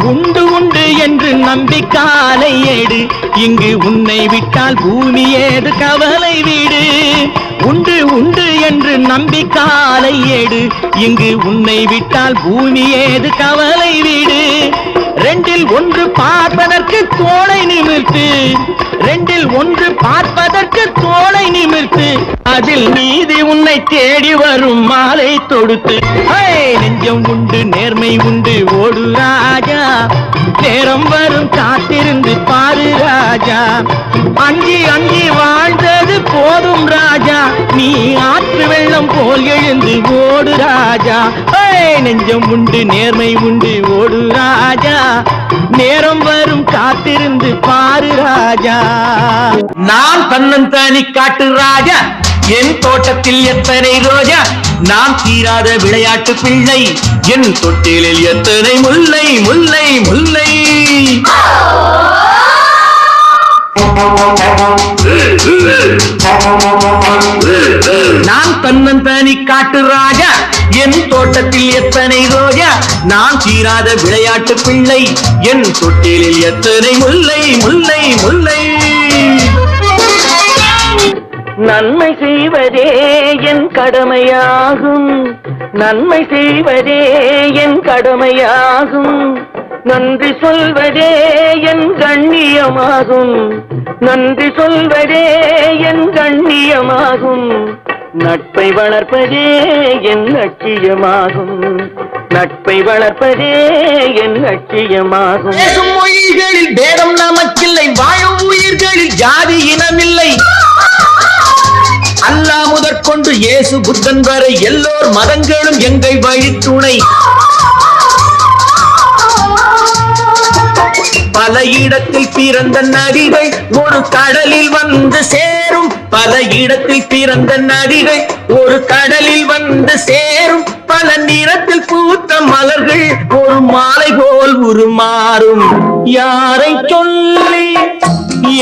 உண்டு உண்டு என்று நம்பி காலை ஏடு, இங்கு உன்னை விட்டால் பூமி ஏது கவலை வீடு. உண்டு உண்டு என்று நம்பி காலை ஏடு, இங்கு உன்னை விட்டால் பூமி ஏது கவலை வீடு. ரெண்டில் ஒன்று பார்ப்பதற்கு தோளை நிமிர்த்து, ரெண்டில் ஒன்று பார்ப்பதற்கு தோளை நிமிர்த்து, அதில் நீதி உன்னை தேடி வரும் மாலை தொடுத்து. நெஞ்சம் உண்டு நேர்மை உண்டு ஓடு ராஜா, நேரம் வரும் காத்திருந்து பாரு ராஜா. அஞ்சி அஞ்சி வாழ்ந்தது போதும் ராஜா, நீ ஆற்று வெள்ளம் போல் எழுந்து ஓடு ராஜா. நெஞ்சம் உண்டு நேர்மை உண்டு ஓடு ராஜா, நேரம் வரும் காத்திருந்து பாரு ராஜா. நான் தன்னந்தானி காட்டு ராஜா, என் தோட்டத்தில் எத்தனை ரோஜா, நான் தீராத விளையாட்டு பிள்ளை, என் தொட்டிலில் எத்தனை முல்லை முல்லை முல்லை. நான் தன்னந்தானி காட்டு ராஜா, என் தோட்டத்தில் எத்தனை ரோஜா, நான் தீராத விளையாட்டு பிள்ளை, என் தொட்டிலில் எத்தனை முல்லை முல்லை முல்லை. நன்மை செய்வதே என் கடமையாகும், நன்மை செய்வதே என் கடமையாகும், நன்றி சொல்வதே என் கண்ணியமாகும், நன்றி சொல்வதே என் கண்ணியமாகும், நட்பை வளர்ப்பதே என் லட்சியமாகும், நட்பை வளர்ப்பதே என் லட்சியமாகும். மொழிகளில் பேதம் நமக்கில்லை, வாழும் உயிர்களில் ஜாதி இனமில்லை. அல்லாஹ் முதற்கொண்டு இயேசு புத்தன் வரை எல்லோர் மதங்களும் எங்கள் வழித்துணை. பல இடத்தில் பிறந்த நதிகள் ஒரு கடலில் வந்து சேரும், பல இடத்தில் பிறந்த நதிகள் ஒரு கடலில் வந்து சேரும், பல நிறத்தில் பூத்த மலர்கள் ஒரு மாலை போல் உருமாறும். யாரை சொல்லி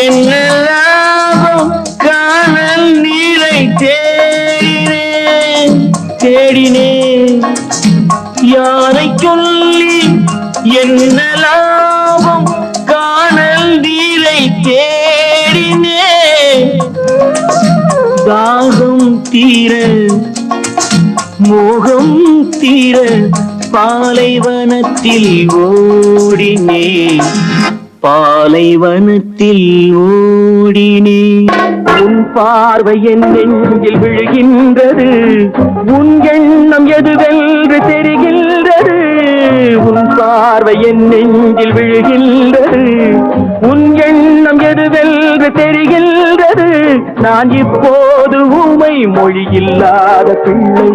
என்ன லாபம், காணல் நீரை தேடினேன் தேடினேன், யாரை சொல்லி என்ன லாபம், காணல் நீரை தேடினேன். தாகம் தீர மோகம் தீர பாலைவனத்தில் ஓடினேன், பாலைவனத்தில் ஓடினேன். உன் பார்வை என் நெஞ்சில் விழுகின்றது, உன் எண்ணம் எதுவென்று தெரிகின்றது. உன் பார்வை என் நெஞ்சில் விழுகின்றது, உன் எண்ணம் எதுவென்று தெரிகின்றது. நான் இப்போது ஊமை மொழி இல்லாத பிள்ளை,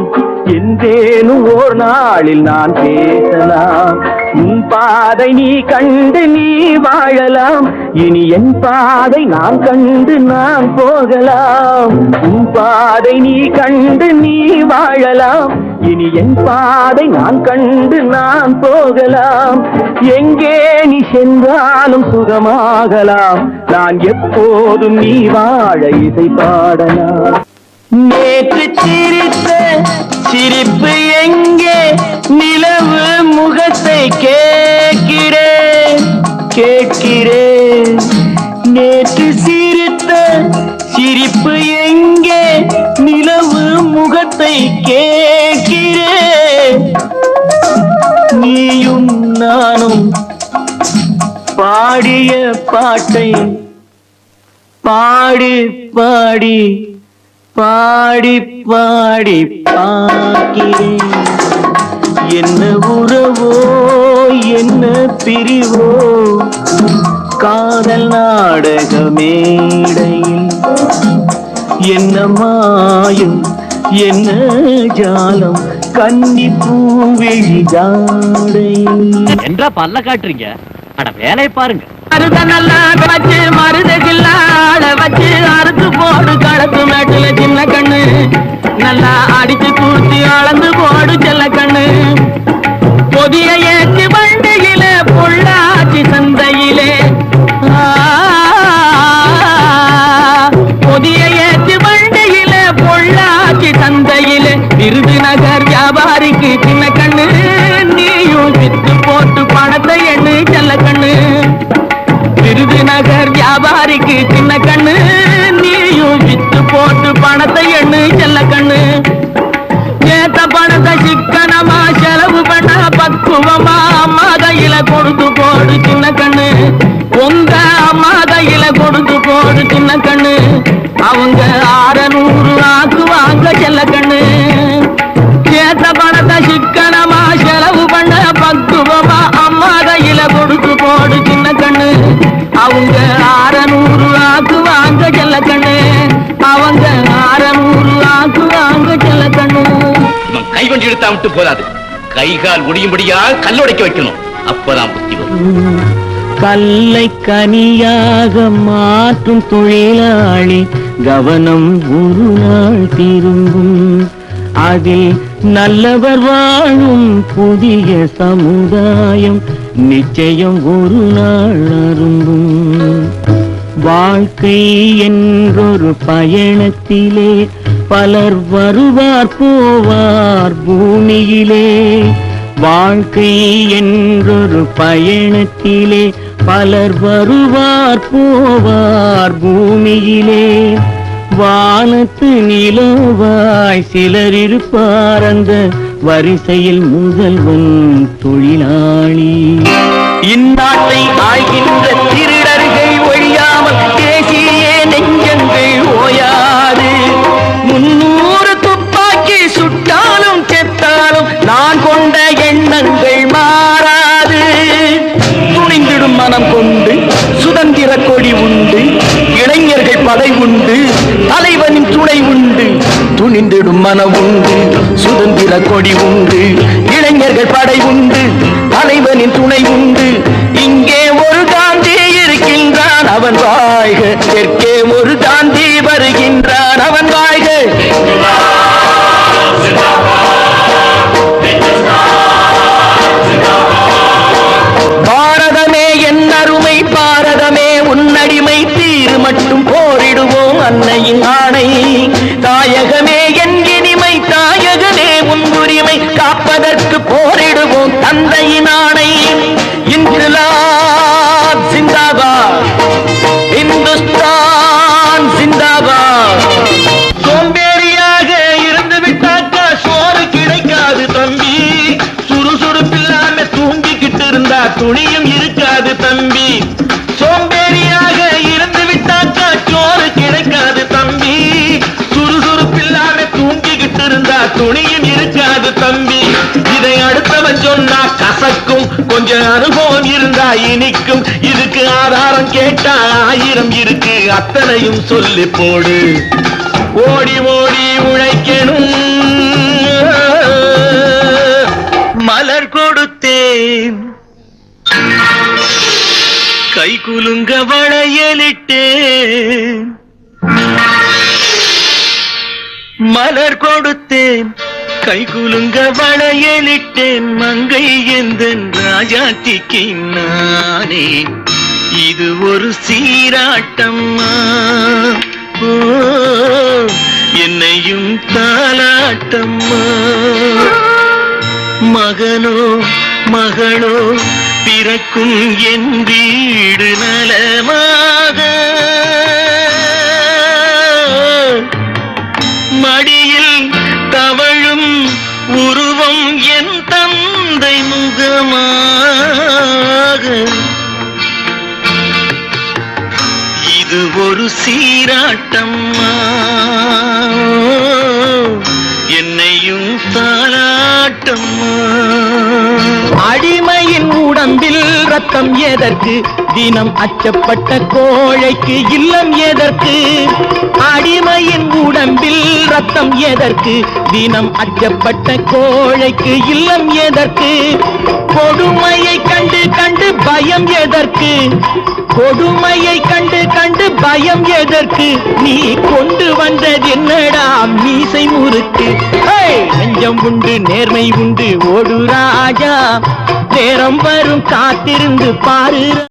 என்றேனும் ஓர் நாளில் நான் பேசலாம். உன் பாதை நீ கண்டு நீ வாழலாம், இனி என் பாதை நான் கண்டு நான் போகலாம். உன் பாதை நீ கண்டு நீ வாழலாம், இனி என் பாதை நான் கண்டு நான் போகலாம். எங்கே நீ சென்றாலும் சுகமாகலாம், நான் எப்போதும் நீ வாழ இசை பாடலாம். நேற்று சிரித்த சிரிப்பு எங்கே, நிலவு முகத்தை கேட்கிறேன் கேட்கிறேன். நேற்று சிரித்த சிரிப்பு எங்கே, நிலவு முகத்தை கேட்கிறேன். நீயும் நானும் பாடிய பாட்டை பாடி பாடி பாடி பாடி பார்க்கிறேன். என்ன உறவோ என்ன பிரிவோ, காதல் நாடக மேடையில் என்ன மாயம் என்ன ஜாலம், கன்னி பூவிழி ஜாடையில். என்றா பல்ல காட்டுறீங்க, அட வேலையை பாருங்க. மருத நல்லா வச்சு மருத கில்லாட வச்சு அறுத்து போடு களத்து மேட்டுல சின்ன கண்ணு, நல்லா அடிச்சு தூத்தி அளந்து போடு செல்ல கண்ணு. பொதிய ஏற்றி வண்டியில பொள்ளாச்சி சந்தையிலே, பொதிய ஏற்றி வண்டியில பொள்ளாச்சி சந்தையிலே, விருதுநகர் வியாபாரிக்கு சின்ன கண்ணு, நீயும் வித்து போட்டு பணத்தை எண்ணு சின்ன கண்ணு நீயும் வித்து போட்டு பணத்தை எண்ணு செல்ல கண்ணு ஏத்த பணத்தை சிக்கனமா செலவு பண்ண பக்குவமா அம்மா கையில கொடுத்து போடு சின்ன கண்ணு உங்க அம்மா கையில கொடுத்து போடு சின்ன கண்ணு அவங்க 600 ஆக்குவாங்க செல்ல கண்ணு ஏத்த பணத்தை சிக்கனமா செலவு பண்ண பக்குவமா அம்மா கையில கொடுத்து போடு சின்ன கண்ணு அவங்க 600 ஆக்குவாங்க செல்ல கண்ணு அவங்க 600 ஆக்குவாங்க செல்ல கண்ணு கை கொண்டு இழுத்தா விட்டு போதாது கை கால் முடியும்படியா கல்லுடைக்க வைக்கணும் அப்பதான் புத்தி வரும் கல்லை கனியாக மாற்றும் தொழிலாளி கவனம் ஒரு நாள் திரும்பும் அதில் நல்லவர் வாழும் புதிய சமுதாயம் நிச்சயம் ஒரு நாள் அரும்பும் வாழ்க்கை என்றொரு பயணத்திலே பலர் வருவார் போவார் பூமியிலே வாழ்க்கை என்றொரு பயணத்திலே பலர் வருவார் போவார் பூமியிலே வானத்து நிலவாய் சிலர் இருப்பார் அந்த வரிசையில் முதல்வன் தொழிலாளி இந்நாட்டை ஆய்கின்ற திருடர்கள் ஒழியாமல் தேசிய நெஞ்சங்கள் ஓயாது 300 துப்பாக்கி சுட்டாலும் செத்தாலும் நான் கொண்ட எண்ணங்கள் மாறாது துணிந்திடும் மனம் கொண்டு சுதந்திர கொடி உண்டு இளைஞர்கள் படை உண்டு தலைவனின் துணை உண்டு துணிந்திடும் மனம் உண்டு சுதந்திர கொடி உண்டு இளைஞர்கள் படை உண்டு தலைவனின் துணை உண்டு இங்கே ஒரு காந்தி இருக்கின்றான் அவன் வாழ்க தெற்கே ஒரு காந்தி வருகின்றான் அவன் வாழ்க பாரதமே என் அருமை பாரதமே உன்னடிமை தீரு மட்டும் போரிடுவோம் அன்னையின் ஆணை தாயகமே என் இனிமை தாயகமே உன் உரிமை காப்பதற்கு போரிடுவோம் தந்தையின் ஆணை இன்கிலாப் ஜிந்தாபாத் இந்துஸ்தான் ஜிந்தாபாத் சோம்பேறியாக இருந்து விட்டாக்கா சோறு கிடைக்காது தம்பி சுறுசுறுப்பில்லாம தூங்கிக்கிட்டு இருந்தா துணியும் இருக்காது தம்பி சோம்பேறியாக இருந்து விட்டாக்கா சோறு கிடைக்காது தம்பி சுறுசுறுப்பில்லாம தூங்கிக்கிட்டு இருந்தா துணியும் இருக்காது தம்பி இதை அடுத்தவன் சொன்னா கசக்கும் கொஞ்சம் அனுபவம் இருந்தா இனிக்கும் இதுக்கு ஆதாரம் கேட்டா 1000 இருக்கு அத்தனையும் சொல்லி போடு ஓடி ஓடி உழைக்கணும் மலர் கொடுத்தேன் கை குலுங்க வளையலிட்டேன் மலர் கொடுத்தேன் கை குலுங்க வளையலிட்டேன் மங்கை எந்தன் ராஜாத்திக்கு நானே இது ஒரு சீராட்டம்மா ஓ என்னையும் தாலாட்டம்மா மகனோ மகளோ பிறக்கும் என் வீடு நலமாக மடியில் தவழும் உருவம் என் தந்தை முகமாக இது ஒரு சீராட்டம்மா என்னையும் தாலாட்டம்மா அடிமையின் உடம்பில் ரத்தம் எதற்கு தினம் அச்சப்பட்ட கோழைக்கு இல்லம் எதற்கு அடிமையின் உடம்பில் ரத்தம் எதற்கு தினம் அச்சப்பட்ட கோழைக்கு இல்லம் எதற்கு கொடுமையை கண்டு கண்டு பயம் எதற்கு கொடுமையை கண்டு கண்டு பயம் எதற்கு நீ கொண்டு வந்தது என்னடா மீசை முறுக்கு நெஞ்சம் உண்டு நேர்மை உண்டு ஓடு ராஜா நேரம் வரும் காத்திருந்து பாரு